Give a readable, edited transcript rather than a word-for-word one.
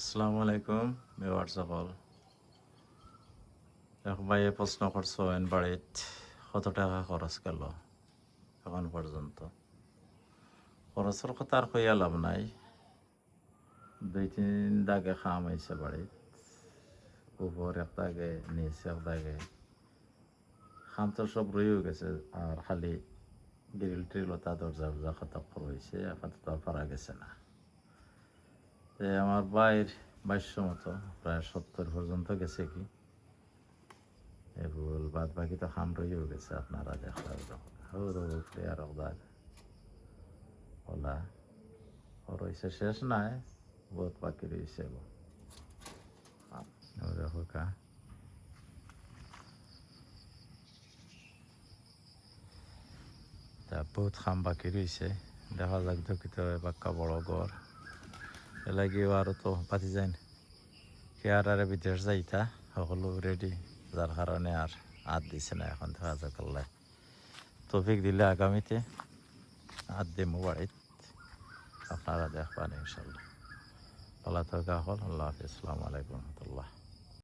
আসসালামু আলাইকুম ভিউয়ার্স সকল। এক ভাইয়ে প্রশ্ন করছেন বাড়িত কত টাকা খরচ গেল এখন পর্যন্ত। খরচের কথা আর কইয়া লাভ নাই। 2-3 দাগে খাম হয়েছে বাড়িত, উপর এক দাগে নিচে এক দাগে খাম তো সব রয়েও গেছে, আর খালি গ্রিল ট্রিল ওটা দরজা খতক রয়েছে, আপাতত পারা গেছে না। আমার বাইর 2200 মতো, প্রায় 70 পর্যন্ত গেছে কি এগুলো। বাদ বাকি তো খাম রয়েও গেছে, আপনারা দেখলাম যখন উপরে আর ওলা রয়েছে, শেষ নাই, বহুত বাকি রয়েছে। দেখো কা তা বহুত খাম বাকি রয়েছে, দেখা যাক দক্ষিত বাক্কা বড় ঘর এলাগিও আরও তো পাতি যায় না। কেয়ারারে বিদেশ যাইতা সকলো রেডি, যার কারণে আর হাত দিছে না। এখন দেখা যাক আল্লাহ তৌফিক দিলে আগামীতে হাত দিমু বাড়িত, আপনারা দেখবেন ইনশাল্লাহ। আল্লাহ থাকা হল। আল্লাহ হাফিজ। আসসালামু আলাইকুম রহমতুল্লাহ।